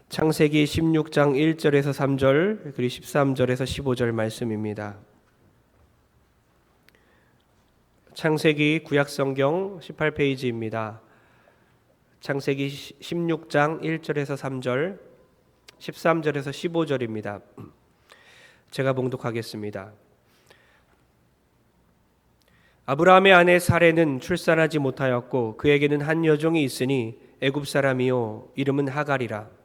창세기 16장 1절에서 3절 그리고 13절에서 15절 말씀입니다. 창세기 구약성경 18페이지입니다. 창세기 16장 1절에서 3절 13절에서 15절입니다. 제가 봉독하겠습니다. 아브라함의 아내 사레는 출산하지 못하였고 그에게는 한 여종이 있으니 애굽 사람이요 이름은 하갈이라.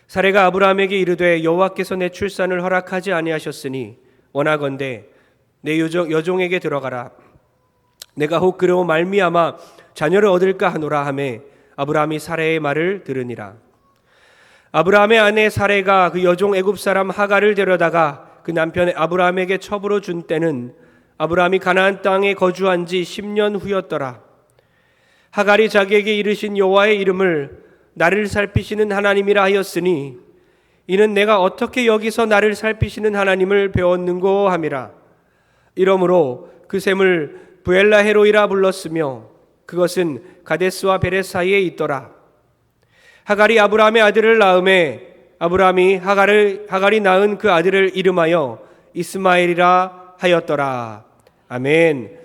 사레가 아브라함에게 이르되 여호와께서 내 출산을 허락하지 아니하셨으니 원하건대 내 여종에게 들어가라. 내가 혹 그로 말미암아 자녀를 얻을까 하노라 하매 아브라함이 사레의 말을 들으니라. 아브라함의 아내 사레가 그 여종 애굽 사람 하갈을 데려다가 그 남편 아브라함에게 첩으로 준 때는 아브라함이 가나안 땅에 거주한 지 10년 후였더라. 하갈이 자기에게 이르신 여호와의 이름을 나를 살피시는 하나님이라 하였으니 이는 내가 어떻게 여기서 나를 살피시는 하나님을 배웠는고 함이라. 이러므로 그 샘을 브엘라헤로이라 불렀으며 그것은 가데스와 베렛 사이에 있더라. 하갈이 아브라함의 아들을 낳음에 아브라함이 하갈이 낳은 그 아들을 이름하여 이스마엘이라 하였더라. 아멘.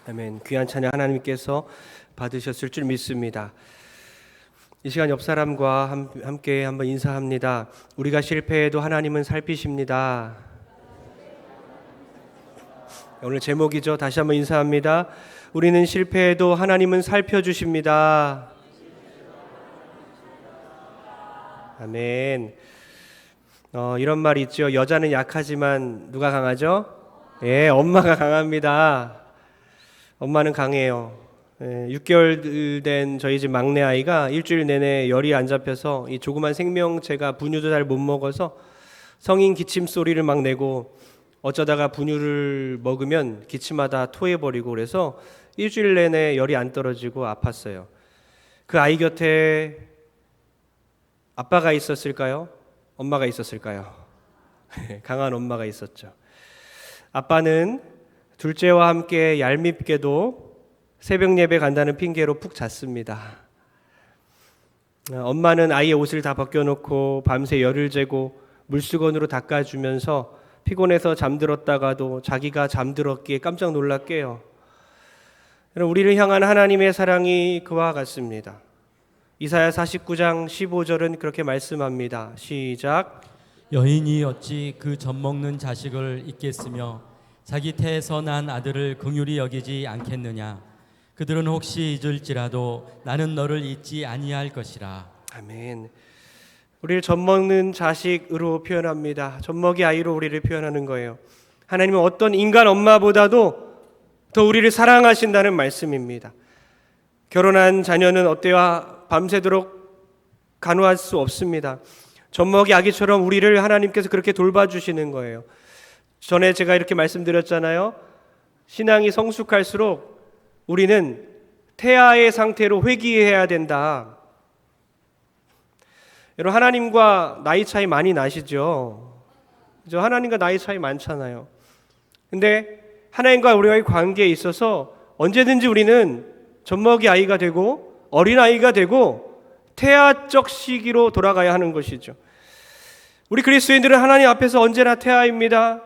아멘. 귀한 찬양 하나님께서 받으셨을 줄 믿습니다. 이 시간 옆 사람과 함께 한번 인사합니다. 우리가 실패해도 하나님은 살피십니다. 오늘 제목이죠. 다시 한번 인사합니다. 우리는 실패해도 하나님은 살펴주십니다. 아멘. 이런 말이 있죠. 여자는 약하지만 누가 강하죠? 예, 엄마가 강합니다. 엄마는 강해요. 6개월 된 저희 집 막내 아이가 일주일 내내 열이 안 잡혀서 이 조그만 생명체가 분유도 잘 못 먹어서 성인 기침 소리를 막 내고 어쩌다가 분유를 먹으면 기침하다 토해버리고 그래서 일주일 내내 열이 안 떨어지고 아팠어요. 그 아이 곁에 아빠가 있었을까요? 엄마가 있었을까요? 강한 엄마가 있었죠. 아빠는 둘째와 함께 얄밉게도 새벽 예배 간다는 핑계로 푹 잤습니다. 엄마는 아이의 옷을 다 벗겨놓고 밤새 열을 재고 물수건으로 닦아주면서 피곤해서 잠들었다가도 자기가 잠들었기에 깜짝 놀랐게요. 우리를 향한 하나님의 사랑이 그와 같습니다. 이사야 49장 15절은 그렇게 말씀합니다. 시작. 여인이 어찌 그 젖먹는 자식을 잊겠으며 자기 태에서 난 아들을 긍휼히 여기지 않겠느냐. 그들은 혹시 잊을지라도 나는 너를 잊지 아니할 것이라. 아멘. 우리를 젖먹는 자식으로 표현합니다. 젖먹이 아이로 우리를 표현하는 거예요. 하나님은 어떤 인간 엄마보다도 더 우리를 사랑하신다는 말씀입니다. 결혼한 자녀는 어때야 밤새도록 간호할 수 없습니다. 젖먹이 아기처럼 우리를 하나님께서 그렇게 돌봐주시는 거예요. 전에 제가 이렇게 말씀드렸잖아요. 신앙이 성숙할수록 우리는 태아의 상태로 회귀해야 된다. 여러분, 하나님과 나이 차이 많이 나시죠? 하나님과 나이 차이 많잖아요. 근데 하나님과 우리와의 관계에 있어서 언제든지 우리는 젖먹이 아이가 되고 어린아이가 되고 태아적 시기로 돌아가야 하는 것이죠. 우리 그리스도인들은 하나님 앞에서 언제나 태아입니다.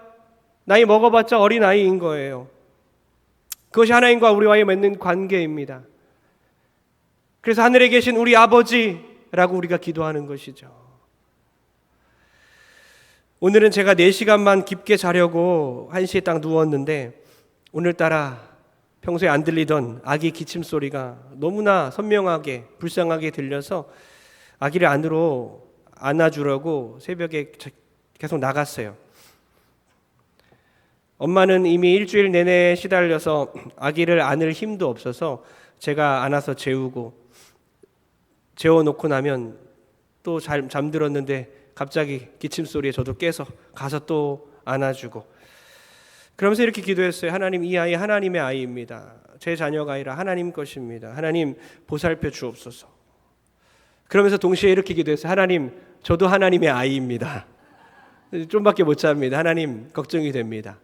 나이 먹어봤자 어린아이인 거예요. 그것이 하나님과 우리와의 맺는 관계입니다. 그래서 하늘에 계신 우리 아버지라고 우리가 기도하는 것이죠. 오늘은 제가 4시간만 깊게 자려고 1시에 딱 누웠는데 오늘따라 평소에 안 들리던 아기 기침 소리가 너무나 선명하게 불쌍하게 들려서 아기를 안으로 안아주려고 새벽에 계속 나갔어요. 엄마는 이미 일주일 내내 시달려서 아기를 안을 힘도 없어서 제가 안아서 재워놓고 나면 또 잠들었는데 갑자기 기침 소리에 저도 깨서 가서 또 안아주고 그러면서 이렇게 기도했어요. 하나님, 이 아이 하나님의 아이입니다. 제 자녀가 아니라 하나님 것입니다. 하나님 보살펴 주옵소서. 그러면서 동시에 이렇게 기도했어요. 하나님, 저도 하나님의 아이입니다. 좀밖에 못 잡니다. 하나님 걱정이 됩니다.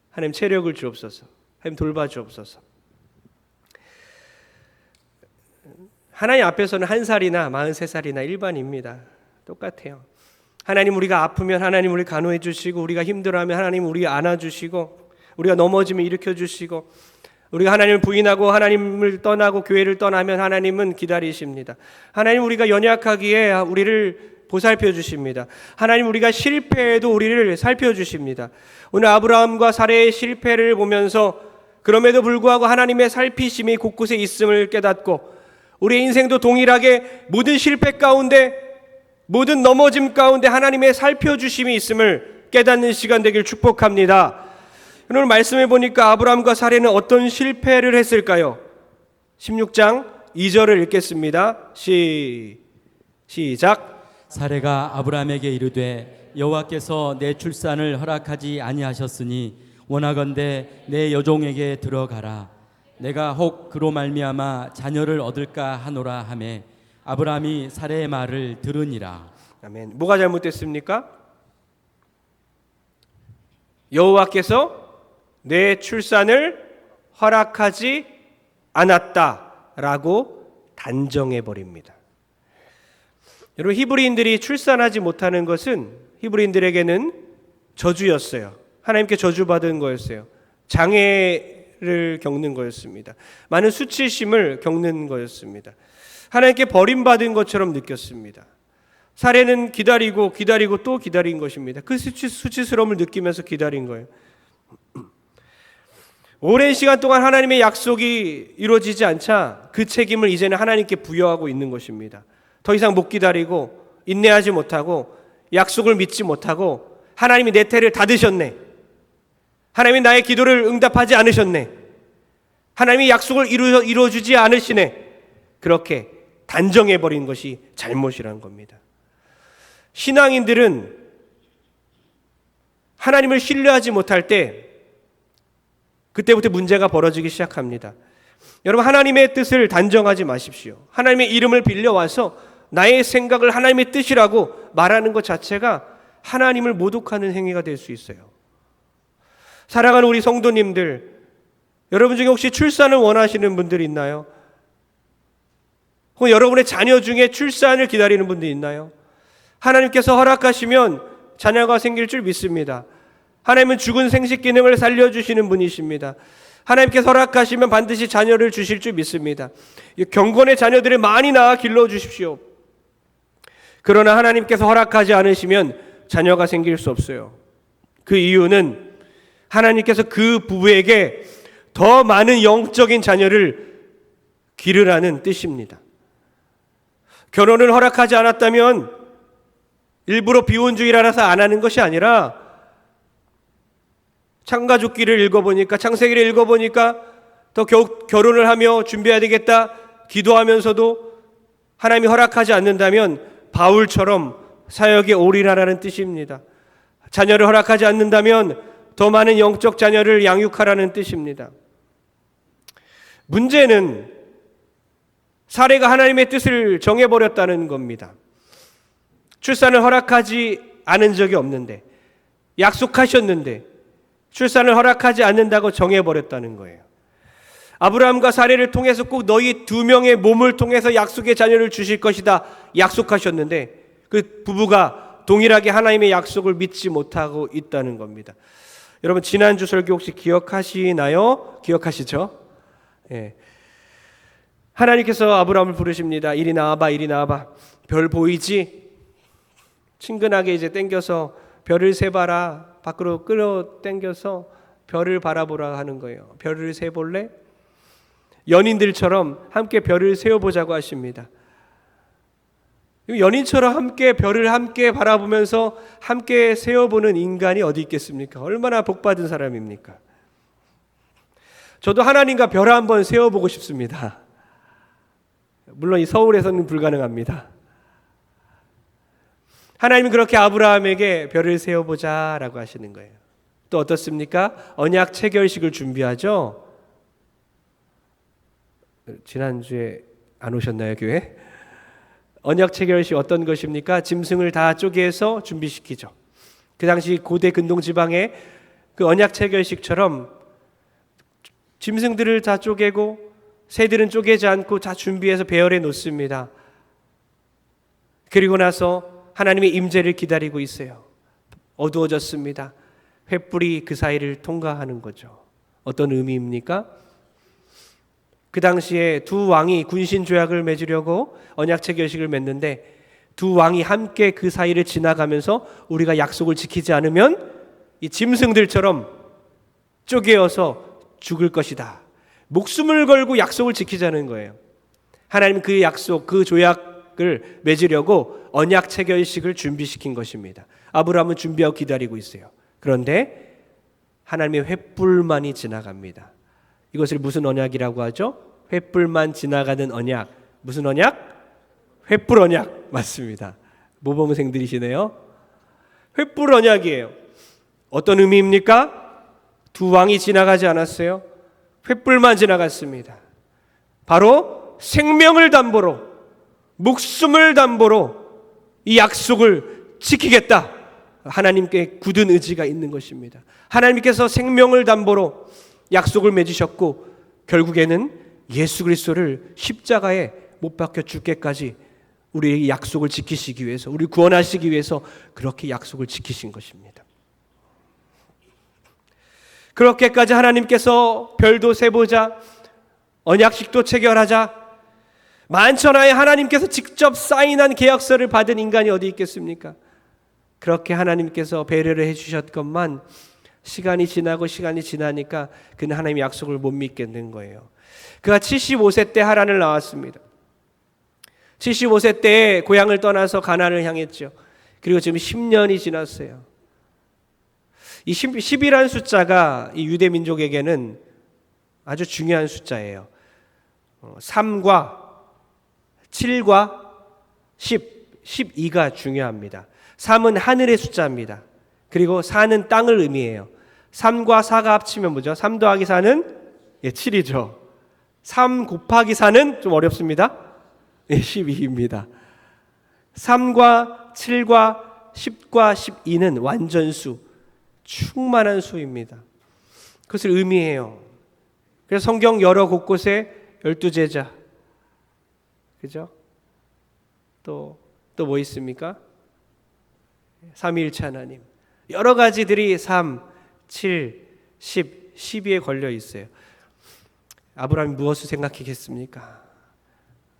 하나님 체력을 주옵소서. 하나님 돌봐 주옵소서. 하나님 앞에서는 1살이나 43살이나 일반입니다. 똑같아요. 하나님, 우리가 아프면 하나님 우리 간호해 주시고, 우리가 힘들어하면 하나님 우리 안아주시고, 우리가 넘어지면 일으켜 주시고, 우리가 하나님을 부인하고 하나님을 떠나고 교회를 떠나면 하나님은 기다리십니다. 하나님, 우리가 연약하기에 우리를 보살펴 주십니다. 하나님, 우리가 실패해도 우리를 살펴주십니다. 오늘 아브라함과 사레의 실패를 보면서 그럼에도 불구하고 하나님의 살피심이 곳곳에 있음을 깨닫고, 우리의 인생도 동일하게 모든 실패 가운데, 모든 넘어짐 가운데 하나님의 살펴주심이 있음을 깨닫는 시간 되길 축복합니다. 오늘 말씀해 보니까 아브라함과 사레는 어떤 실패를 했을까요? 16장 2절을 읽겠습니다. 시작. 사레가 아브라함에게 이르되 여호와께서 내 출산을 허락하지 아니하셨으니 원하건대 내 여종에게 들어가라. 내가 혹 그로 말미암아 자녀를 얻을까 하노라 하매 아브라함이 사레의 말을 들으니라. 아멘. 뭐가 잘못됐습니까? 여호와께서 내 출산을 허락하지 않았다라고 단정해 버립니다. 여러분, 히브리인들이 출산하지 못하는 것은 히브리인들에게는 저주였어요. 하나님께 저주받은 거였어요. 장애를 겪는 거였습니다. 많은 수치심을 겪는 거였습니다. 하나님께 버림받은 것처럼 느꼈습니다. 사례는 기다리고 또 기다린 것입니다. 그 수치스러움을 느끼면서 기다린 거예요. 오랜 시간 동안 하나님의 약속이 이루어지지 않자 그 책임을 이제는 하나님께 부여하고 있는 것입니다. 더 이상 못 기다리고 인내하지 못하고 약속을 믿지 못하고 하나님이 내 태를 닫으셨네. 하나님이 나의 기도를 응답하지 않으셨네. 하나님이 약속을 이루어주지 않으시네. 그렇게 단정해버린 것이 잘못이라는 겁니다. 신앙인들은 하나님을 신뢰하지 못할 때 그때부터 문제가 벌어지기 시작합니다. 여러분, 하나님의 뜻을 단정하지 마십시오. 하나님의 이름을 빌려와서 나의 생각을 하나님의 뜻이라고 말하는 것 자체가 하나님을 모독하는 행위가 될 수 있어요. 사랑하는 우리 성도님들, 여러분 중에 혹시 출산을 원하시는 분들이 있나요? 혹은 여러분의 자녀 중에 출산을 기다리는 분들이 있나요? 하나님께서 허락하시면 자녀가 생길 줄 믿습니다. 하나님은 죽은 생식 기능을 살려주시는 분이십니다. 하나님께서 허락하시면 반드시 자녀를 주실 줄 믿습니다. 경건의 자녀들을 많이 낳아 길러주십시오. 그러나 하나님께서 허락하지 않으시면 자녀가 생길 수 없어요. 그 이유는 하나님께서 그 부부에게 더 많은 영적인 자녀를 기르라는 뜻입니다. 결혼을 허락하지 않았다면 일부러 비혼주의라서 안 하는 것이 아니라 창가죽기를 읽어보니까, 창세기를 읽어보니까 더 결혼을 하며 준비해야 되겠다 기도하면서도 하나님이 허락하지 않는다면 바울처럼 사역에 올인하라는 뜻입니다. 자녀를 허락하지 않는다면 더 많은 영적 자녀를 양육하라는 뜻입니다. 문제는 사례가 하나님의 뜻을 정해버렸다는 겁니다. 출산을 허락하지 않은 적이 없는데, 약속하셨는데 출산을 허락하지 않는다고 정해버렸다는 거예요. 아브라함과 사례를 통해서 꼭 너희 두 명의 몸을 통해서 약속의 자녀를 주실 것이다 약속하셨는데 그 부부가 동일하게 하나님의 약속을 믿지 못하고 있다는 겁니다. 여러분, 지난주 설교 혹시 기억하시나요? 기억하시죠? 예. 하나님께서 아브라함을 부르십니다. 이리 나와봐, 이리 나와봐. 별 보이지? 친근하게 이제 땡겨서 별을 세봐라. 밖으로 끌어당겨서 별을 바라보라 하는 거예요. 별을 세볼래? 연인들처럼 함께 별을 세어보자고 하십니다. 연인처럼 함께 별을 함께 바라보면서 함께 세어보는 인간이 어디 있겠습니까? 얼마나 복받은 사람입니까? 저도 하나님과 별 한번 세어보고 싶습니다. 물론 이 서울에서는 불가능합니다. 하나님은 그렇게 아브라함에게 별을 세어보자라고 하시는 거예요. 또 어떻습니까? 언약 체결식을 준비하죠. 지난주에 안 오셨나요, 교회? 언약 체결식 어떤 것입니까? 짐승을 다 쪼개서 준비시키죠. 그 당시 고대 근동 지방에 그 언약 체결식처럼 짐승들을 다 쪼개고 새들은 쪼개지 않고 다 준비해서 배열해 놓습니다. 그리고 나서 하나님의 임재를 기다리고 있어요. 어두워졌습니다. 횃불이 그 사이를 통과하는 거죠. 어떤 의미입니까? 그 당시에 두 왕이 군신 조약을 맺으려고 언약체 결식을 맺는데 두 왕이 함께 그 사이를 지나가면서 우리가 약속을 지키지 않으면 이 짐승들처럼 쪼개어서 죽을 것이다. 목숨을 걸고 약속을 지키자는 거예요. 하나님 그 약속, 그 조약을 맺으려고 언약체 결식을 준비시킨 것입니다. 아브라함은 준비하고 기다리고 있어요. 그런데 하나님의 횃불만이 지나갑니다. 이것을 무슨 언약이라고 하죠? 횃불만 지나가는 언약. 무슨 언약? 횃불 언약. 맞습니다. 모범생들이시네요. 횃불 언약이에요. 어떤 의미입니까? 두 왕이 지나가지 않았어요. 횃불만 지나갔습니다. 바로 생명을 담보로, 목숨을 담보로 이 약속을 지키겠다. 하나님께 굳은 의지가 있는 것입니다. 하나님께서 생명을 담보로 약속을 맺으셨고 결국에는 예수 그리스도를 십자가에 못 박혀 죽게까지 우리의 약속을 지키시기 위해서, 우리 구원하시기 위해서 그렇게 약속을 지키신 것입니다. 그렇게까지 하나님께서 별도 세보자, 언약식도 체결하자, 만천하에 하나님께서 직접 사인한 계약서를 받은 인간이 어디 있겠습니까? 그렇게 하나님께서 배려를 해주셨건만 시간이 지나니까 그는 하나님의 약속을 못 믿겠는 거예요. 그가 75세 때 하란을 나왔습니다. 75세 때에 고향을 떠나서 가나안을 향했죠. 그리고 지금 10년이 지났어요. 이 10이라는 숫자가 이 유대 민족에게는 아주 중요한 숫자예요. 3과 7과 10, 12가 중요합니다. 3은 하늘의 숫자입니다. 그리고 4는 땅을 의미해요. 3과 4가 합치면 뭐죠? 3 더하기 4는 7이죠. 3 곱하기 4는 좀 어렵습니다. 12입니다. 3과 7과 10과 12는 완전수, 충만한 수입니다. 그것을 의미해요. 그래서 성경 여러 곳곳에 12제자, 그죠? 또 뭐 있습니까? 삼위일체 하나님. 여러 가지들이 3, 7, 10, 12에 걸려 있어요. 아브라함이 무엇을 생각했겠습니까?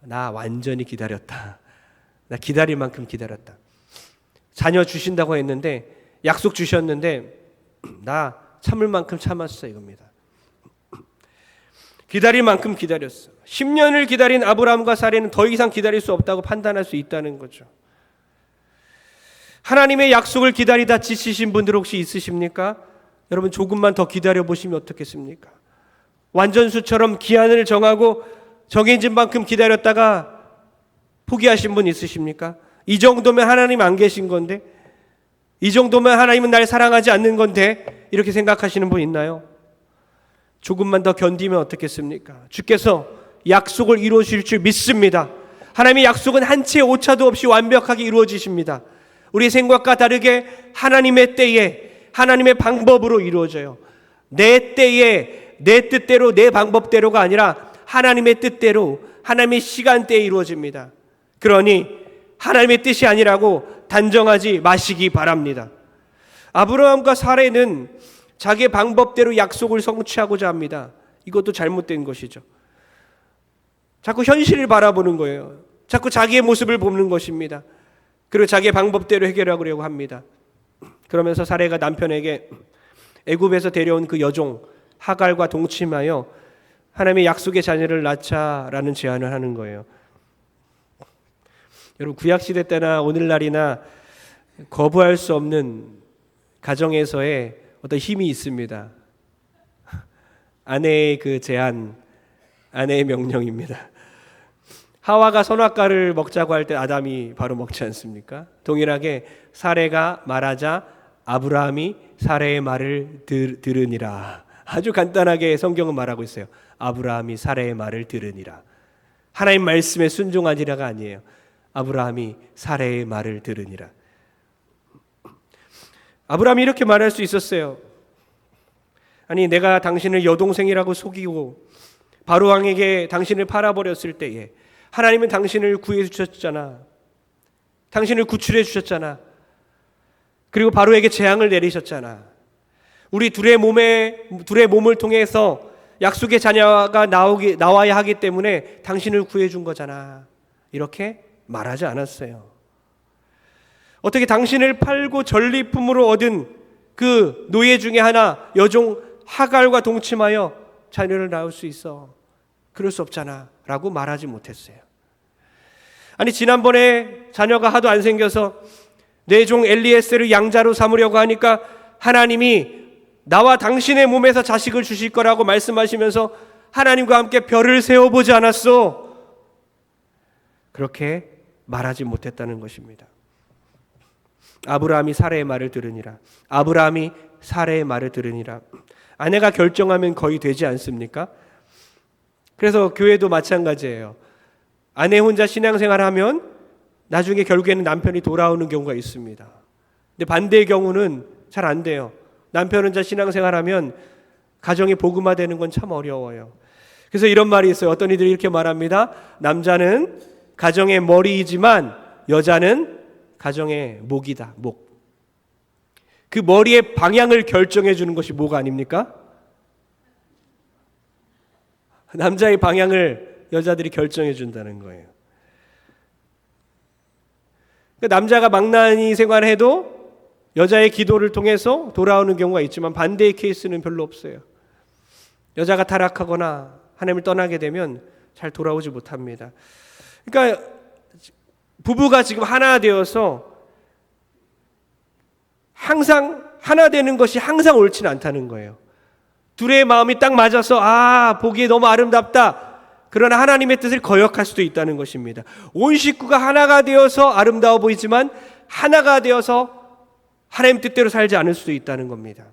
나 완전히 기다렸다. 나 기다릴 만큼 기다렸다. 자녀 주신다고 했는데, 약속 주셨는데 나 참을 만큼 참았어, 이겁니다. 기다릴 만큼 기다렸어. 10년을 기다린 아브라함과 사례는 더 이상 기다릴 수 없다고 판단할 수 있다는 거죠. 하나님의 약속을 기다리다 지치신 분들 혹시 있으십니까? 여러분 조금만 더 기다려 보시면 어떻겠습니까? 완전수처럼 기한을 정하고 정해진 만큼 기다렸다가 포기하신 분 있으십니까? 이 정도면 하나님 안 계신 건데, 이 정도면 하나님은 날 사랑하지 않는 건데, 이렇게 생각하시는 분 있나요? 조금만 더 견디면 어떻겠습니까? 주께서 약속을 이루어주실 줄 믿습니다. 하나님의 약속은 한 채 오차도 없이 완벽하게 이루어지십니다. 우리 생각과 다르게 하나님의 때에 하나님의 방법으로 이루어져요. 내 때에 내 뜻대로 내 방법대로가 아니라 하나님의 뜻대로 하나님의 시간대에 이루어집니다. 그러니 하나님의 뜻이 아니라고 단정하지 마시기 바랍니다. 아브라함과 사례는 자기의 방법대로 약속을 성취하고자 합니다. 이것도 잘못된 것이죠. 자꾸 현실을 바라보는 거예요. 자꾸 자기의 모습을 보는 것입니다. 그리고 자기의 방법대로 해결하려고 합니다. 그러면서 사례가 남편에게 애굽에서 데려온 그 여종 하갈과 동침하여 하나님의 약속의 자녀를 낳자라는 제안을 하는 거예요. 여러분 구약시대 때나 오늘날이나 거부할 수 없는 가정에서의 어떤 힘이 있습니다. 아내의 그 제안, 아내의 명령입니다. 하와가 선악과를 먹자고 할 때 아담이 바로 먹지 않습니까? 동일하게 사레가 말하자 아브라함이 사레의 말을 들으니라. 아주 간단하게 성경은 말하고 있어요. 아브라함이 사레의 말을 들으니라. 하나님 말씀에 순종하니라가 아니에요. 아브라함이 사레의 말을 들으니라. 아브라함이 이렇게 말할 수 있었어요. 아니 내가 당신을 여동생이라고 속이고 바로 왕에게 당신을 팔아버렸을 때에 하나님은 당신을 구해 주셨잖아. 당신을 구출해 주셨잖아. 그리고 바로에게 재앙을 내리셨잖아. 우리 둘의 몸을 통해서 약속의 자녀가 나와야 하기 때문에 당신을 구해 준 거잖아. 이렇게 말하지 않았어요. 어떻게 당신을 팔고 전리품으로 얻은 그 노예 중에 하나 여종 하갈과 동침하여 자녀를 낳을 수 있어? 그럴 수 없잖아 라고 말하지 못했어요. 아니, 지난번에 자녀가 하도 안 생겨서 내 종 엘리에셀을 양자로 삼으려고 하니까 하나님이 나와 당신의 몸에서 자식을 주실 거라고 말씀하시면서 하나님과 함께 별을 세워보지 않았소? 그렇게 말하지 못했다는 것입니다. 아브라함이 사라의 말을 들으니라. 아브라함이 사라의 말을 들으니라. 아내가 결정하면 거의 되지 않습니까? 그래서 교회도 마찬가지예요. 아내 혼자 신앙생활하면 나중에 결국에는 남편이 돌아오는 경우가 있습니다. 근데 반대의 경우는 잘 안 돼요. 남편 혼자 신앙생활하면 가정이 복음화되는 건 참 어려워요. 그래서 이런 말이 있어요. 어떤 이들이 이렇게 말합니다. 남자는 가정의 머리이지만 여자는 가정의 목이다. 목. 그 머리의 방향을 결정해 주는 것이 목 아닙니까? 남자의 방향을 여자들이 결정해 준다는 거예요. 남자가 망나니 생활해도 여자의 기도를 통해서 돌아오는 경우가 있지만 반대의 케이스는 별로 없어요. 여자가 타락하거나 하나님을 떠나게 되면 잘 돌아오지 못합니다. 그러니까 부부가 지금 하나 되어서 항상 하나 되는 것이 항상 옳지는 않다는 거예요. 둘의 마음이 딱 맞아서 보기에 너무 아름답다. 그러나 하나님의 뜻을 거역할 수도 있다는 것입니다. 온 식구가 하나가 되어서 아름다워 보이지만 하나가 되어서 하나님 뜻대로 살지 않을 수도 있다는 겁니다.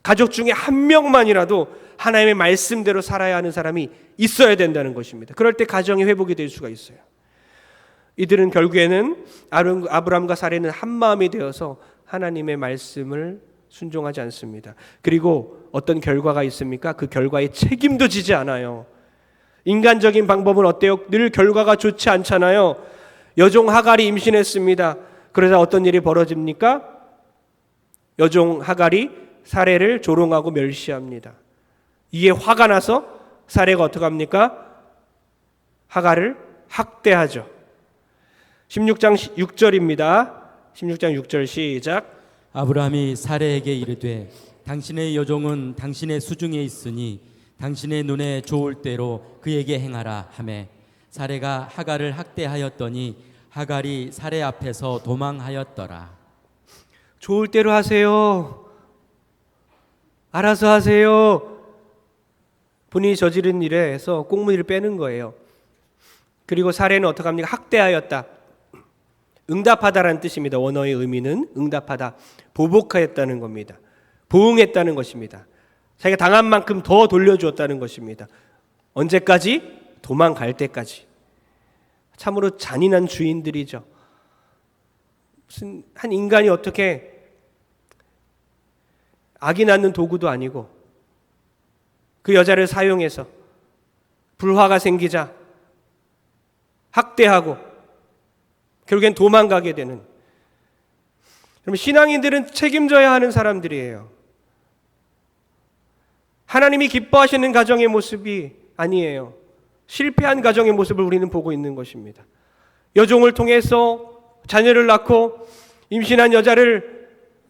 가족 중에 한 명만이라도 하나님의 말씀대로 살아야 하는 사람이 있어야 된다는 것입니다. 그럴 때 가정이 회복이 될 수가 있어요. 이들은 결국에는 아브라함과 사라는 한 마음이 되어서 하나님의 말씀을 순종하지 않습니다. 그리고 어떤 결과가 있습니까? 그 결과에 책임도 지지 않아요. 인간적인 방법은 어때요? 늘 결과가 좋지 않잖아요. 여종 하갈이 임신했습니다. 그러자 어떤 일이 벌어집니까? 여종 하갈이 사례를 조롱하고 멸시합니다. 이에 화가 나서 사례가 어떻게 합니까? 하갈을 학대하죠. 16장 6절입니다. 16장 6절 시작. 아브라함이 사레에게 이르되 당신의 여종은 당신의 수중에 있으니 당신의 눈에 좋을 대로 그에게 행하라 하매 사레가 하갈을 학대하였더니 하갈이 사레 앞에서 도망하였더라. 좋을 대로 하세요. 알아서 하세요. 본인이 저지른 일에서 꽁무니를 빼는 거예요. 그리고 사례는 어떻게 합니까? 학대하였다. 응답하다라는 뜻입니다. 원어의 의미는 응답하다. 보복하였다는 겁니다. 보응했다는 것입니다. 자기가 당한 만큼 더 돌려주었다는 것입니다. 언제까지? 도망갈 때까지. 참으로 잔인한 주인들이죠. 무슨 한 인간이 어떻게 악이 낳는 도구도 아니고 그 여자를 사용해서 불화가 생기자 학대하고 결국엔 도망가게 되는. 그럼 신앙인들은 책임져야 하는 사람들이에요. 하나님이 기뻐하시는 가정의 모습이 아니에요. 실패한 가정의 모습을 우리는 보고 있는 것입니다. 여종을 통해서 자녀를 낳고 임신한 여자를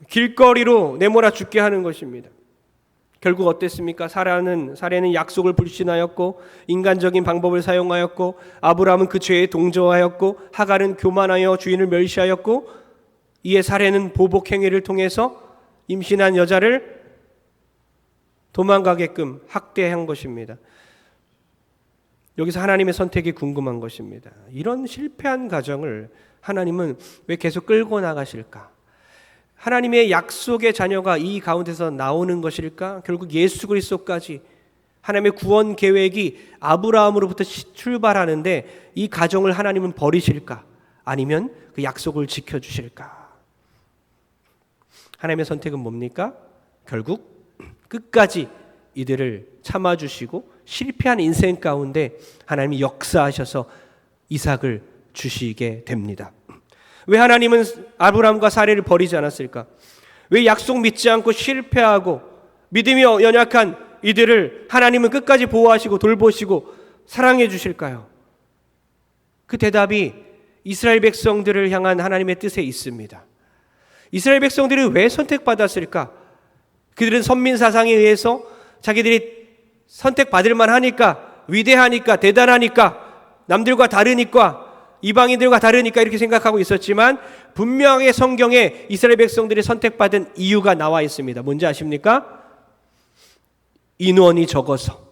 길거리로 내몰아 죽게 하는 것입니다. 결국 어땠습니까? 사례는 약속을 불신하였고 인간적인 방법을 사용하였고 아브라함은 그 죄에 동조하였고 하갈은 교만하여 주인을 멸시하였고 이에 사례는 보복 행위를 통해서 임신한 여자를 도망가게끔 학대한 것입니다. 여기서 하나님의 선택이 궁금한 것입니다. 이런 실패한 가정을 하나님은 왜 계속 끌고 나가실까? 하나님의 약속의 자녀가 이 가운데서 나오는 것일까? 결국 예수 그리스도까지 하나님의 구원 계획이 아브라함으로부터 출발하는데 이 가정을 하나님은 버리실까? 아니면 그 약속을 지켜주실까? 하나님의 선택은 뭡니까? 결국 끝까지 이들을 참아주시고 실패한 인생 가운데 하나님이 역사하셔서 이삭을 주시게 됩니다. 왜 하나님은 아브라함과 사례를 버리지 않았을까? 왜 약속 믿지 않고 실패하고 믿음이 연약한 이들을 하나님은 끝까지 보호하시고 돌보시고 사랑해 주실까요? 그 대답이 이스라엘 백성들을 향한 하나님의 뜻에 있습니다. 이스라엘 백성들이 왜 선택받았을까? 그들은 선민 사상에 의해서 자기들이 선택받을 만하니까, 위대하니까, 대단하니까, 남들과 다르니까, 이방인들과 다르니까 이렇게 생각하고 있었지만 분명하게 성경에 이스라엘 백성들이 선택받은 이유가 나와 있습니다. 뭔지 아십니까? 인원이 적어서,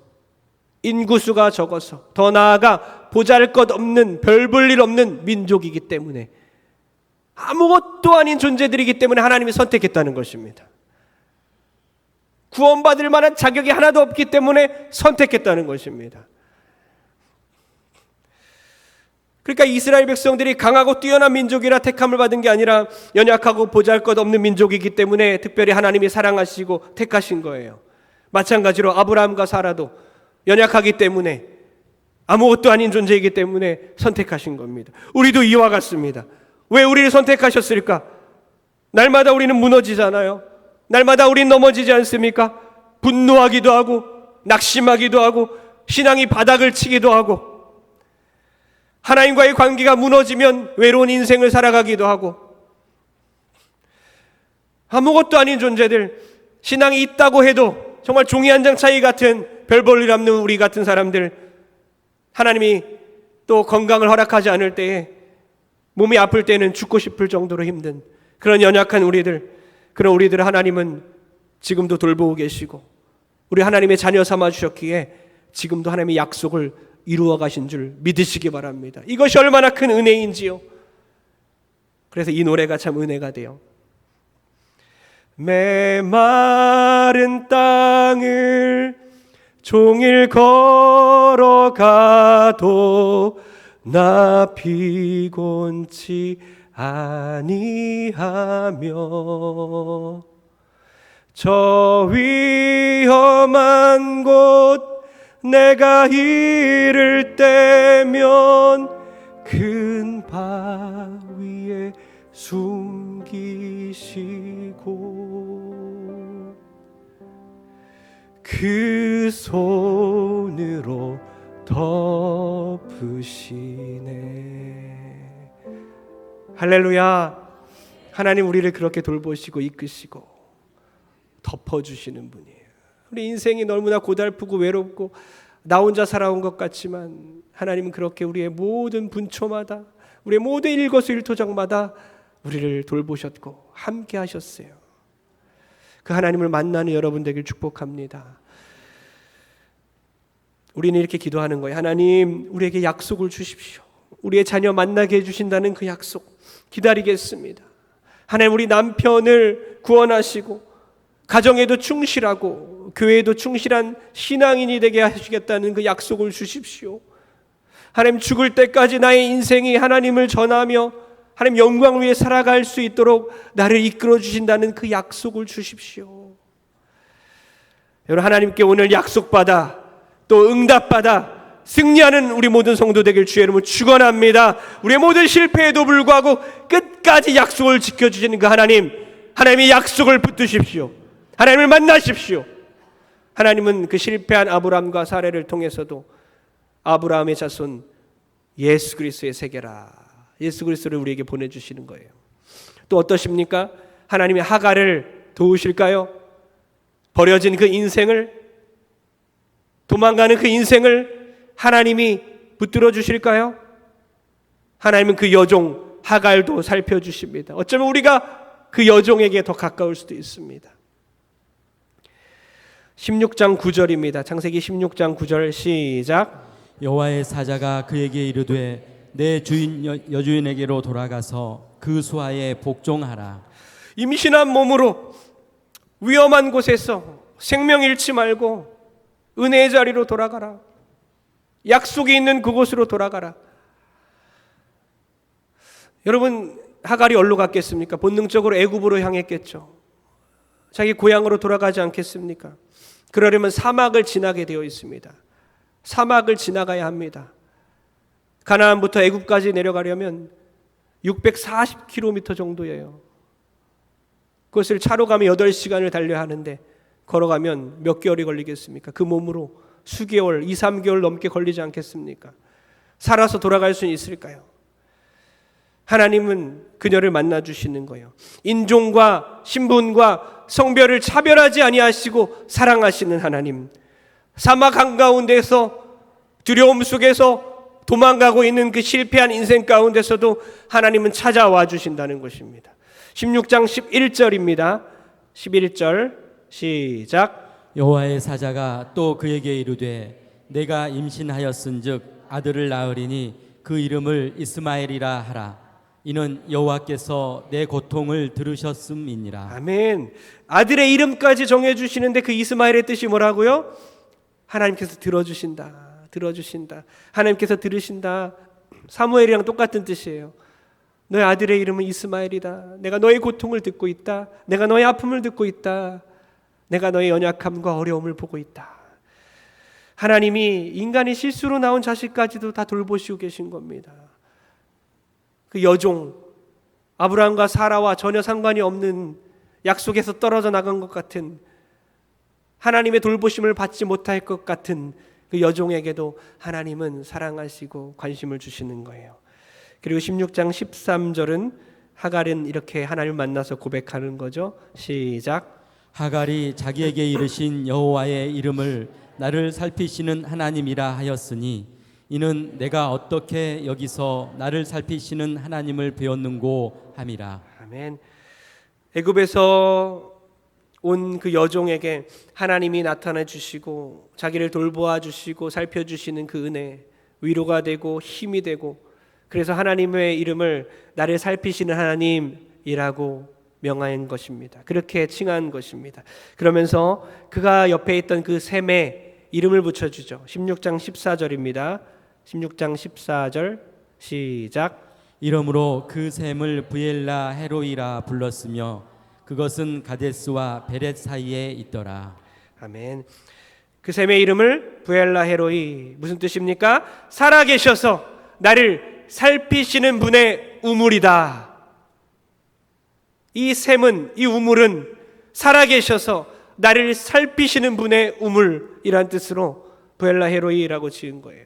인구수가 적어서, 더 나아가 보잘것없는, 별 볼 일 없는 민족이기 때문에, 아무것도 아닌 존재들이기 때문에 하나님이 선택했다는 것입니다. 구원받을 만한 자격이 하나도 없기 때문에 선택했다는 것입니다. 그러니까 이스라엘 백성들이 강하고 뛰어난 민족이라 택함을 받은 게 아니라 연약하고 보잘것없는 민족이기 때문에 특별히 하나님이 사랑하시고 택하신 거예요. 마찬가지로 아브라함과 사라도 연약하기 때문에, 아무것도 아닌 존재이기 때문에 선택하신 겁니다. 우리도 이와 같습니다. 왜 우리를 선택하셨을까? 날마다 우리는 무너지잖아요. 날마다 우리는 넘어지지 않습니까? 분노하기도 하고 낙심하기도 하고 신앙이 바닥을 치기도 하고, 하나님과의 관계가 무너지면 외로운 인생을 살아가기도 하고, 아무것도 아닌 존재들, 신앙이 있다고 해도 정말 종이 한 장 차이 같은 별 볼 일 없는 우리 같은 사람들, 하나님이 또 건강을 허락하지 않을 때에, 몸이 아플 때는 죽고 싶을 정도로 힘든 그런 연약한 우리들, 그런 우리들을 하나님은 지금도 돌보고 계시고 우리 하나님의 자녀 삼아 주셨기에 지금도 하나님의 약속을 이루어 가신 줄 믿으시기 바랍니다. 이것이 얼마나 큰 은혜인지요. 그래서 이 노래가 참 은혜가 돼요. 메마른 땅을 종일 걸어가도 나 피곤치 아니하며 저 위험한 곳 내가 이를 때면 큰 바위에 숨기시고 그 손으로 덮으시네. 할렐루야. 하나님 우리를 그렇게 돌보시고 이끄시고 덮어주시는 분이에요. 우리 인생이 너무나 고달프고 외롭고 나 혼자 살아온 것 같지만 하나님은 그렇게 우리의 모든 분초마다, 우리의 모든 일거수일투족마다 우리를 돌보셨고 함께 하셨어요. 그 하나님을 만나는 여러분 되길 축복합니다. 우리는 이렇게 기도하는 거예요. 하나님, 우리에게 약속을 주십시오. 우리의 자녀 만나게 해주신다는 그 약속 기다리겠습니다. 하나님, 우리 남편을 구원하시고 가정에도 충실하고 교회에도 충실한 신앙인이 되게 하시겠다는 그 약속을 주십시오. 하나님, 죽을 때까지 나의 인생이 하나님을 전하며 하나님 영광을 위해 살아갈 수 있도록 나를 이끌어 주신다는 그 약속을 주십시오. 여러분, 하나님께 오늘 약속받아 또 응답받아 승리하는 우리 모든 성도 되길 주의 이름으로 축원합니다. 우리의 모든 실패에도 불구하고 끝까지 약속을 지켜주시는 그 하나님, 하나님의 약속을 붙드십시오. 하나님을 만나십시오. 하나님은 그 실패한 아브라함과 사례를 통해서도 아브라함의 자손 예수 그리스도의 세계라, 예수 그리스도를 우리에게 보내주시는 거예요. 또 어떠십니까? 하나님이 하갈을 도우실까요? 버려진 그 인생을, 도망가는 그 인생을 하나님이 붙들어 주실까요? 하나님은 그 여종 하갈도 살펴주십니다. 어쩌면 우리가 그 여종에게 더 가까울 수도 있습니다. 16장 9절입니다. 창세기 16장 9절 시작. 여호와의 사자가 그에게 이르되 내 주인 여주인에게로 돌아가서 그 수하에 복종하라. 임신한 몸으로 위험한 곳에서 생명 잃지 말고 은혜의 자리로 돌아가라. 약속이 있는 그곳으로 돌아가라. 여러분, 하갈이 어디로 갔겠습니까? 본능적으로 애굽으로 향했겠죠. 자기 고향으로 돌아가지 않겠습니까? 그러려면 사막을 지나게 되어 있습니다. 사막을 지나가야 합니다. 가나안부터 애굽까지 내려가려면 640km 정도예요. 그것을 차로 가면 8시간을 달려야 하는데 걸어가면 몇 개월이 걸리겠습니까? 그 몸으로 수개월, 2, 3개월 넘게 걸리지 않겠습니까? 살아서 돌아갈 수 있을까요? 하나님은 그녀를 만나 주시는 거예요. 인종과 신분과 성별을 차별하지 아니하시고 사랑하시는 하나님. 사막 한가운데서 두려움 속에서 도망가고 있는 그 실패한 인생 가운데서도 하나님은 찾아와 주신다는 것입니다. 16장 11절입니다. 11절 시작. 여호와의 사자가 또 그에게 이르되 내가 임신하였은즉 아들을 낳으리니 그 이름을 이스마엘이라 하라. 이는 여호와께서 내 고통을 들으셨음이니라. 아멘. 아들의 이름까지 정해주시는데 그 이스마엘의 뜻이 뭐라고요? 하나님께서 들어주신다. 들어주신다. 하나님께서 들으신다. 사무엘이랑 똑같은 뜻이에요. 너의 아들의 이름은 이스마엘이다. 내가 너의 고통을 듣고 있다. 내가 너의 아픔을 듣고 있다. 내가 너의 연약함과 어려움을 보고 있다. 하나님이 인간이 실수로 낳은 자식까지도 다 돌보시고 계신 겁니다. 그 여종 아브라함과 사라와 전혀 상관이 없는 약속에서 떨어져 나간 것 같은, 하나님의 돌보심을 받지 못할 것 같은 그 여종에게도 하나님은 사랑하시고 관심을 주시는 거예요. 그리고 16장 13절은 하갈은 이렇게 하나님을 만나서 고백하는 거죠. 시작. 하갈이 자기에게 이르신 여호와의 이름을 나를 살피시는 하나님이라 하였으니 이는 내가 어떻게 여기서 나를 살피시는 하나님을 배웠는고 함이라. 아멘. 애굽에서 온 그 여종에게 하나님이 나타나 주시고 자기를 돌보아 주시고 살펴 주시는 그 은혜, 위로가 되고 힘이 되고, 그래서 하나님의 이름을 나를 살피시는 하나님이라고 명한 것입니다. 그렇게 칭한 것입니다. 그러면서 그가 옆에 있던 그 샘에 이름을 붙여주죠. 16장 14절입니다. 16장 14절 시작. 이러므로 그 샘을 부엘라 헤로이라 불렀으며 그것은 가데스와 베렛 사이에 있더라. 아멘. 그 샘의 이름을 부엘라 헤로이, 무슨 뜻입니까? 살아계셔서 나를 살피시는 분의 우물이다. 이 샘은, 이 우물은 살아계셔서 나를 살피시는 분의 우물이란 뜻으로 부엘라 헤로이라고 지은 거예요.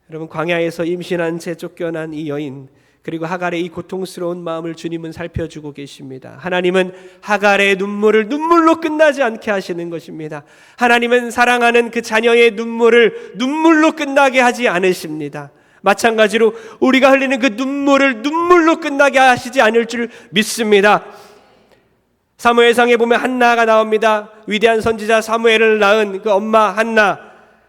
여러분, 광야에서 임신한 채 쫓겨난 이 여인, 그리고 하갈의 이 고통스러운 마음을 주님은 살펴주고 계십니다. 하나님은 하갈의 눈물을 눈물로 끝나지 않게 하시는 것입니다. 하나님은 사랑하는 그 자녀의 눈물을 눈물로 끝나게 하지 않으십니다. 마찬가지로 우리가 흘리는 그 눈물을 눈물로 끝나게 하시지 않을 줄 믿습니다. 사무엘상에 보면 한나가 나옵니다. 위대한 선지자 사무엘을 낳은 그 엄마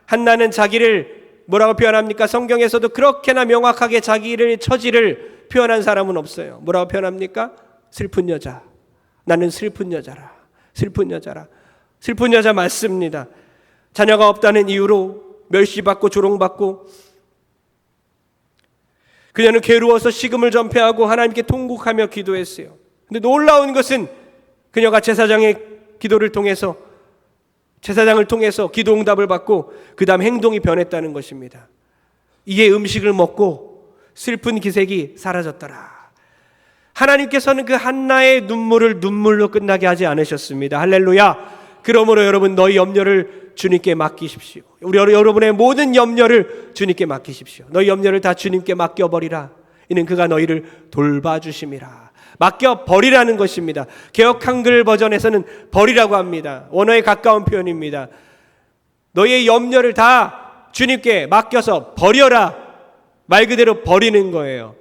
한나는 자기를 뭐라고 표현합니까? 성경에서도 그렇게나 명확하게 자기를 처지를 표현한 사람은 없어요. 뭐라고 표현합니까? 슬픈 여자. 나는 슬픈 여자라. 슬픈 여자라. 슬픈 여자 맞습니다. 자녀가 없다는 이유로 멸시받고 조롱받고, 그녀는 괴로워서 식음을 전폐하고 하나님께 통곡하며 기도했어요. 근데 놀라운 것은 그녀가 제사장의 기도를 통해서, 제사장을 통해서 기도 응답을 받고 그 다음 행동이 변했다는 것입니다. 이에 음식을 먹고 슬픈 기색이 사라졌더라. 하나님께서는 그 한나의 눈물을 눈물로 끝나게 하지 않으셨습니다. 할렐루야. 그러므로 여러분, 너희 염려를 주님께 맡기십시오. 우리 여러분의 모든 염려를 주님께 맡기십시오. 너희 염려를 다 주님께 맡겨버리라. 이는 그가 너희를 돌봐주심이라. 맡겨버리라는 것입니다. 개역 한글 버전에서는 버리라고 합니다. 원어에 가까운 표현입니다. 너희의 염려를 다 주님께 맡겨서 버려라. 말 그대로 버리는 거예요.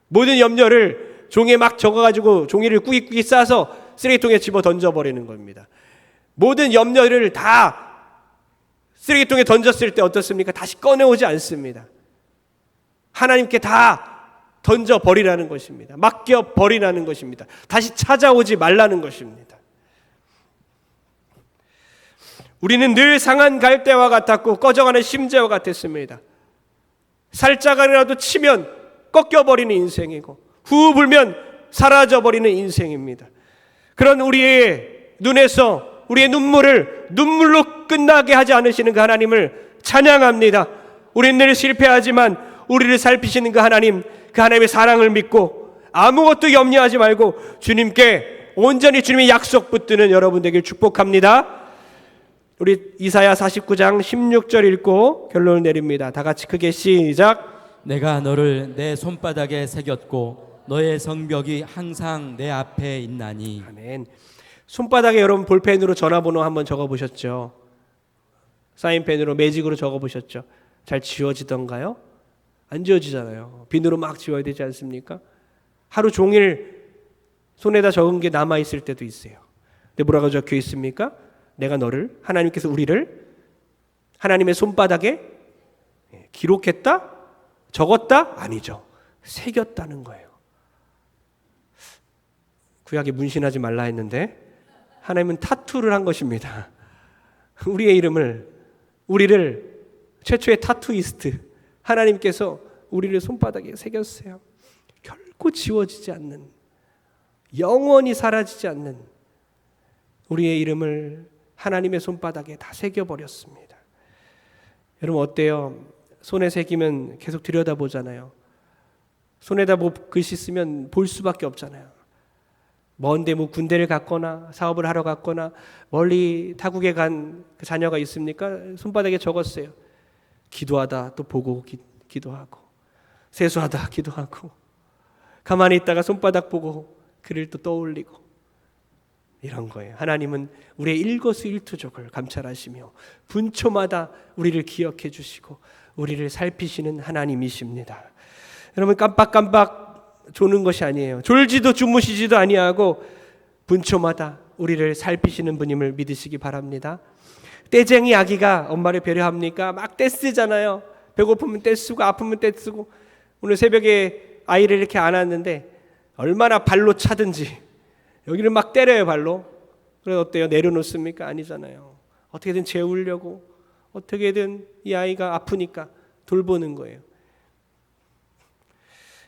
모든 염려를 종이에 막 적어가지고 종이를 꾸깃꾸깃 싸서 쓰레기통에 집어 던져버리는 겁니다. 모든 염려를 다 쓰레기통에 던졌을 때 어떻습니까? 다시 꺼내오지 않습니다. 하나님께 다 던져버리라는 것입니다. 맡겨버리라는 것입니다. 다시 찾아오지 말라는 것입니다. 우리는 늘 상한 갈대와 같았고 꺼져가는 심재와 같았습니다. 살짝이라도 치면 꺾여버리는 인생이고 후 불면 사라져버리는 인생입니다. 그런 우리의 눈에서 우리의 눈물을 눈물로 끝나게 하지 않으시는 그 하나님을 찬양합니다. 우리는 늘 실패하지만 우리를 살피시는 그 하나님, 그 하나님의 사랑을 믿고 아무것도 염려하지 말고 주님께 온전히 주님의 약속 붙드는 여러분 되길 축복합니다. 우리 이사야 49장 16절 읽고 결론을 내립니다. 다 같이 크게 시작. 내가 너를 내 손바닥에 새겼고 너의 성벽이 항상 내 앞에 있나니. 아멘. 손바닥에 여러분 볼펜으로 전화번호 한번 적어보셨죠? 사인펜으로 매직으로 적어보셨죠? 잘 지워지던가요? 안 지워지잖아요. 비누로 막 지워야 되지 않습니까? 하루 종일 손에다 적은 게 남아있을 때도 있어요. 근데 뭐라고 적혀 있습니까? 내가 너를, 하나님께서 우리를 하나님의 손바닥에 기록했다? 적었다? 아니죠. 새겼다는 거예요. 구약에 문신하지 말라 했는데 하나님은 타투를 한 것입니다. 우리의 이름을, 우리를 최초의 타투이스트 하나님께서 우리를 손바닥에 새겼어요. 결코 지워지지 않는, 영원히 사라지지 않는 우리의 이름을 하나님의 손바닥에 다 새겨버렸습니다. 여러분 어때요? 손에 새기면 계속 들여다보잖아요. 손에다 뭐 글씨 쓰면 볼 수밖에 없잖아요. 먼데 뭐 군대를 갔거나 사업을 하러 갔거나 멀리 타국에 간 그 자녀가 있습니까? 손바닥에 적었어요. 기도하다 또 보고 기도하고, 세수하다 기도하고, 가만히 있다가 손바닥 보고 글을 또 떠올리고, 이런 거예요. 하나님은 우리의 일거수일투족을 감찰하시며 분초마다 우리를 기억해 주시고 우리를 살피시는 하나님이십니다. 여러분 깜빡깜빡 조는 것이 아니에요. 졸지도 주무시지도 아니하고 분초마다 우리를 살피시는 분임을 믿으시기 바랍니다. 떼쟁이 아기가 엄마를 배려합니까? 막 떼쓰잖아요. 배고프면 떼쓰고 아프면 떼쓰고. 오늘 새벽에 아이를 이렇게 안았는데 얼마나 발로 차든지 여기를 막 때려요, 발로. 그래서 어때요? 내려놓습니까? 아니잖아요. 어떻게든 재우려고, 어떻게든 이 아이가 아프니까 돌보는 거예요.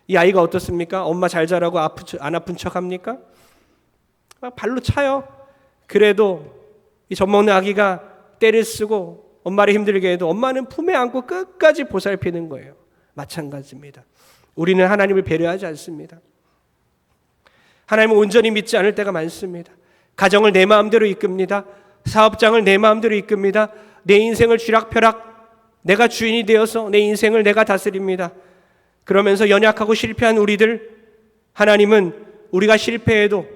이 아이가 어떻습니까? 엄마 잘 자라고 안 아픈 척 합니까? 막 발로 차요. 그래도 이 젖먹는 아기가 때를 쓰고 엄마를 힘들게 해도 엄마는 품에 안고 끝까지 보살피는 거예요. 마찬가지입니다. 우리는 하나님을 배려하지 않습니다. 하나님을 온전히 믿지 않을 때가 많습니다. 가정을 내 마음대로 이끕니다. 사업장을 내 마음대로 이끕니다. 내 인생을 쥐락펴락 내가 주인이 되어서 내 인생을 내가 다스립니다. 그러면서 연약하고 실패한 우리들, 하나님은 우리가 실패해도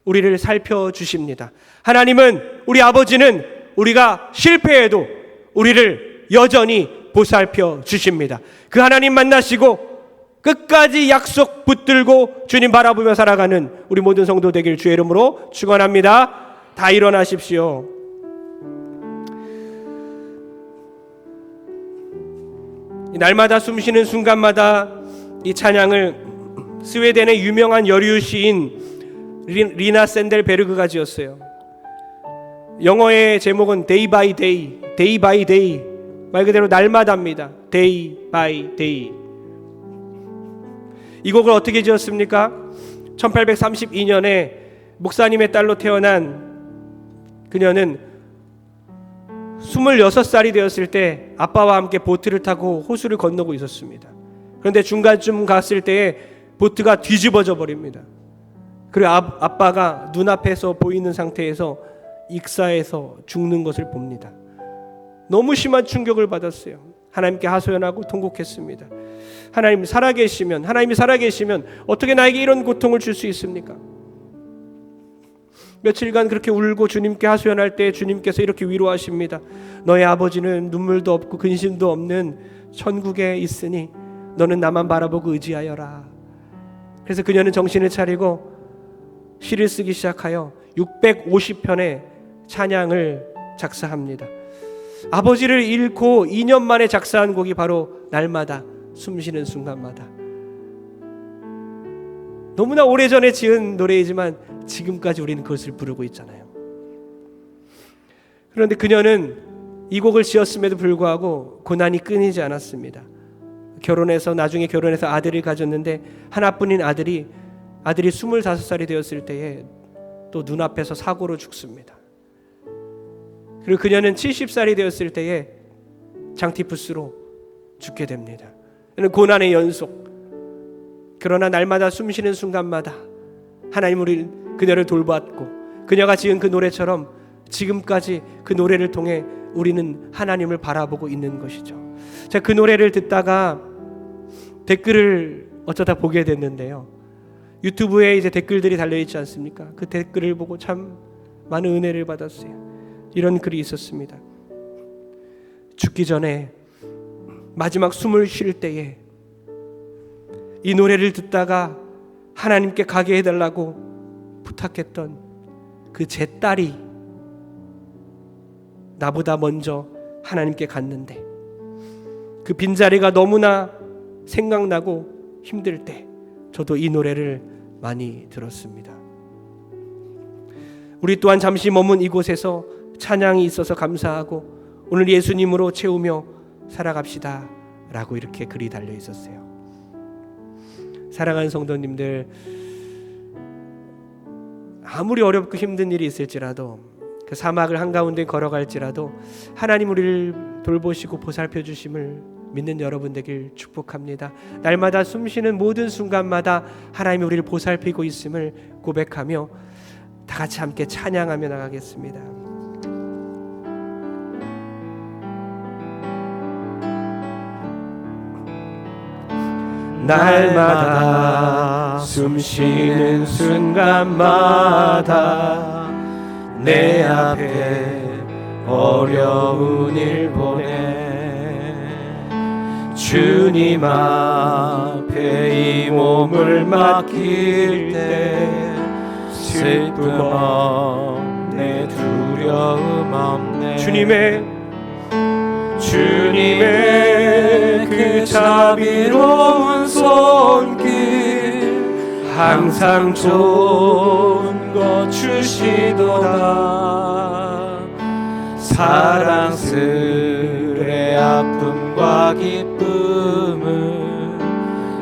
우리를 살펴주십니다. 하나님은, 우리 아버지는 우리가 실패해도 우리를 여전히 보살펴 주십니다. 그 하나님 만나시고 끝까지 약속 붙들고 주님 바라보며 살아가는 우리 모든 성도 되길 주의 이름으로 축원합니다. 다 일어나십시오. 날마다 숨쉬는 순간마다 이 찬양을 스웨덴의 유명한 여류 시인 리나 샌델베르그가 지었어요. 영어의 제목은 Day by Day, Day by Day, 말 그대로 날마다입니다. Day by Day. 이 곡을 어떻게 지었습니까? 1832년에 목사님의 딸로 태어난 그녀는 26살이 되었을 때 아빠와 함께 보트를 타고 호수를 건너고 있었습니다. 그런데 중간쯤 갔을 때에 보트가 뒤집어져 버립니다. 그리고 아빠가 눈앞에서 보이는 상태에서 익사해서 죽는 것을 봅니다. 너무 심한 충격을 받았어요. 하나님께 하소연하고 통곡했습니다. 하나님이 살아계시면 어떻게 나에게 이런 고통을 줄 수 있습니까? 며칠간 그렇게 울고 주님께 하소연할 때 주님께서 이렇게 위로하십니다. 너의 아버지는 눈물도 없고 근심도 없는 천국에 있으니 너는 나만 바라보고 의지하여라. 그래서 그녀는 정신을 차리고 시를 쓰기 시작하여 650편의 찬양을 작사합니다. 아버지를 잃고 2년 만에 작사한 곡이 바로 날마다 숨쉬는 순간마다. 너무나 오래전에 지은 노래이지만 지금까지 우리는 그것을 부르고 있잖아요. 그런데 그녀는 이 곡을 지었음에도 불구하고 고난이 끊이지 않았습니다. 나중에 결혼해서 아들을 가졌는데 하나뿐인 아들이 25살이 되었을 때에 또 눈앞에서 사고로 죽습니다. 그리고 그녀는 70살이 되었을 때에 장티푸스로 죽게 됩니다. 고난의 연속. 그러나 날마다 숨쉬는 순간마다 하나님 그녀를 돌봤고, 그녀가 지은 그 노래처럼 지금까지 그 노래를 통해 우리는 하나님을 바라보고 있는 것이죠. 제가 그 노래를 듣다가 댓글을 어쩌다 보게 됐는데요. 유튜브에 이제 댓글들이 달려있지 않습니까? 그 댓글을 보고 참 많은 은혜를 받았어요. 이런 글이 있었습니다. 죽기 전에 마지막 숨을 쉴 때에 이 노래를 듣다가 하나님께 가게 해달라고 부탁했던 그 제 딸이 나보다 먼저 하나님께 갔는데, 그 빈자리가 너무나 생각나고 힘들 때 저도 이 노래를 많이 들었습니다. 우리 또한 잠시 머문 이곳에서 찬양이 있어서 감사하고 오늘 예수님으로 채우며 살아갑시다 라고 이렇게 글이 달려 있었어요. 사랑하는 성도님들, 아무리 어렵고 힘든 일이 있을지라도, 그 사막을 한가운데 걸어갈지라도 하나님 우리를 돌보시고 보살펴 주심을 믿는 여러분 되길 축복합니다. 날마다 숨쉬는 모든 순간마다 하나님이 우리를 보살피고 있음을 고백하며 다 같이 함께 찬양하며 나가겠습니다. 날마다 숨쉬는 순간마다 내 앞에 어려운 일 보내 주님 앞에 이 몸을 맡길 때 슬픔 없네, 두려움 없네. 주님의 그 자비로운 손길 항상 좋은 것 주시도다. 사랑스레 아픔과 기쁨을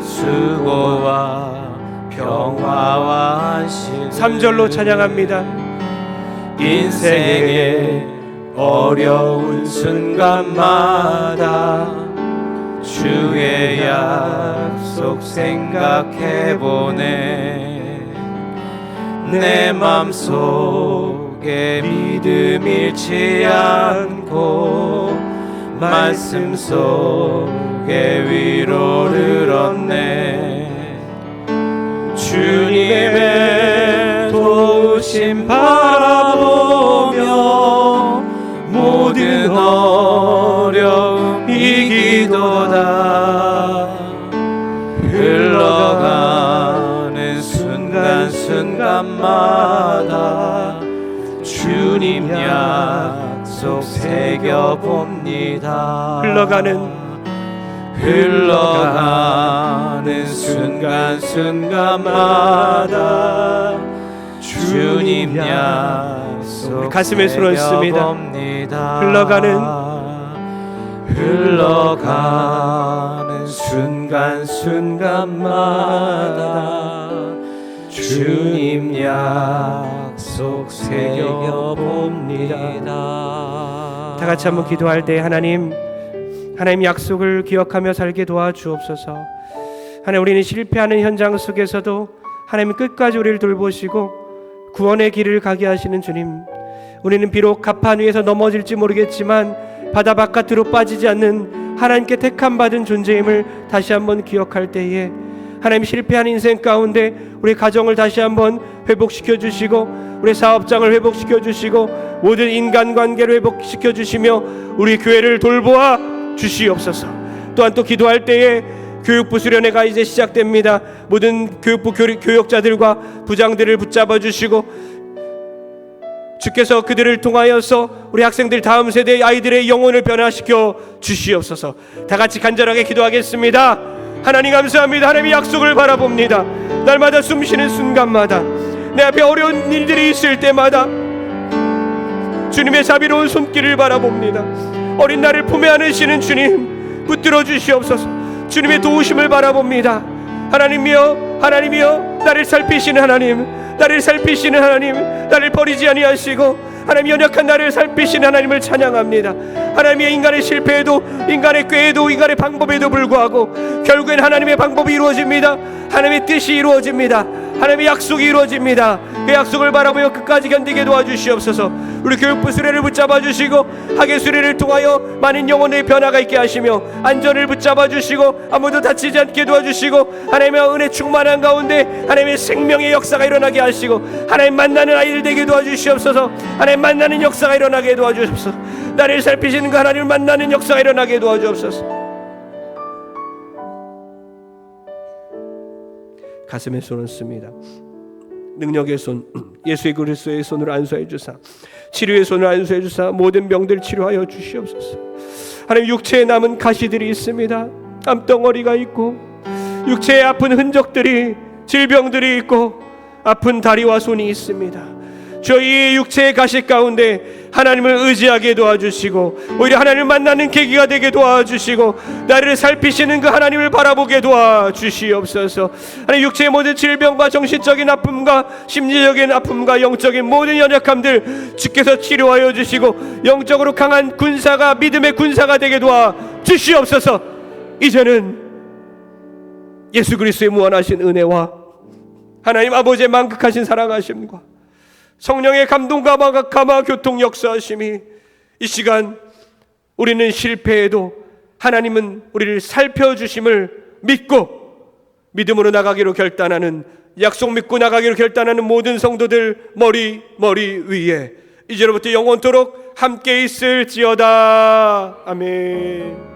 수고와 평화와 안식 3절로 찬양합니다. 인생의 어려운 순간마다 주의 약속 생각해보네. 내 맘속에 믿음 잃지 않고 말씀 속에 위로를 얻네. 주님의 도우심 바라보며 모든 어려움 이기도다. 흘러가는 순간순간마다 주님 약속 새겨봅니다. 흘러가는 순간순간마다 주님 약속 가슴에 손을 씁니다. 흘러가는 순간순간마다 주님 약속 새겨봅니다. 다 같이 한번 기도할 때 하나님 약속을 기억하며 살게 도와주옵소서. 하나님, 우리는 실패하는 현장 속에서도 하나님 끝까지 우리를 돌보시고 구원의 길을 가게 하시는 주님, 우리는 비록 가판 위에서 넘어질지 모르겠지만 바다 바깥으로 빠지지 않는 하나님께 택함 받은 존재임을 다시 한번 기억할 때에 하나님, 실패한 인생 가운데 우리 가정을 다시 한번 회복시켜 주시고 우리 사업장을 회복시켜 주시고 모든 인간관계를 회복시켜 주시며 우리 교회를 돌보아 주시옵소서. 또한 또 기도할 때에 교육부 수련회가 이제 시작됩니다. 모든 교육부 교역자들과 부장들을 붙잡아 주시고 주께서 그들을 통하여서 우리 학생들 다음 세대의 아이들의 영혼을 변화시켜 주시옵소서. 다 같이 간절하게 기도하겠습니다. 하나님 감사합니다. 하나님의 약속을 바라봅니다. 날마다 숨쉬는 순간마다 내 앞에 어려운 일들이 있을 때마다 주님의 자비로운 손길을 바라봅니다. 어린 나를 품에 안으시는 주님 붙들어 주시옵소서. 주님의 도우심을 바라봅니다. 하나님이여, 하나님이여, 나를 살피시는 하나님, 나를 살피시는 하나님, 나를 버리지 아니하시고 하나님 연약한 나를 살피신 하나님을 찬양합니다. 하나님의 인간의 실패에도, 인간의 꾀에도, 인간의 방법에도 불구하고 결국엔 하나님의 방법이 이루어집니다. 하나님의 뜻이 이루어집니다. 하나님의 약속이 이루어집니다. 그 약속을 바라보며 끝까지 견디게 도와주시옵소서. 우리 교육부 수레를 붙잡아 주시고 학예 수레를 통하여 많은 영혼의 변화가 있게 하시며 안전을 붙잡아 주시고 아무도 다치지 않게 도와주시고 하나님의 은혜 충만한 가운데 하나님의 생명의 역사가 일어나게 하시고 하나님 만나는 아이들 되게 도와주시옵소서. 하나님 만나는 역사가 일어나게 도와주옵소서. 나를 살피시는 그 하나님을 만나는 역사가 일어나게 도와주옵소서. 가슴에 손을 씁니다. 능력의 손, 예수의 그리스도의 손으로 안수해 주사, 치료의 손을 안수해 주사 모든 병들 치료하여 주시옵소서. 하나님 육체에 남은 가시들이 있습니다. 땀덩어리가 있고 육체에 아픈 흔적들이, 질병들이 있고 아픈 다리와 손이 있습니다. 저희 육체의 가시 가운데 하나님을 의지하게 도와주시고 오히려 하나님을 만나는 계기가 되게 도와주시고 나를 살피시는 그 하나님을 바라보게 도와주시옵소서. 하나님 육체의 모든 질병과 정신적인 아픔과 심리적인 아픔과 영적인 모든 연약함들 주께서 치료하여 주시고 영적으로 강한 군사가, 믿음의 군사가 되게 도와주시옵소서. 이제는 예수 그리스도의 무한하신 은혜와 하나님 아버지의 만극하신 사랑하심과 성령의 감동과 감화 교통 역사하심이 이 시간 우리는 실패해도 하나님은 우리를 살펴주심을 믿고 믿음으로 나가기로 결단하는, 약속 믿고 나가기로 결단하는 모든 성도들 머리 위에 이제로부터 영원토록 함께 있을지어다. 아멘.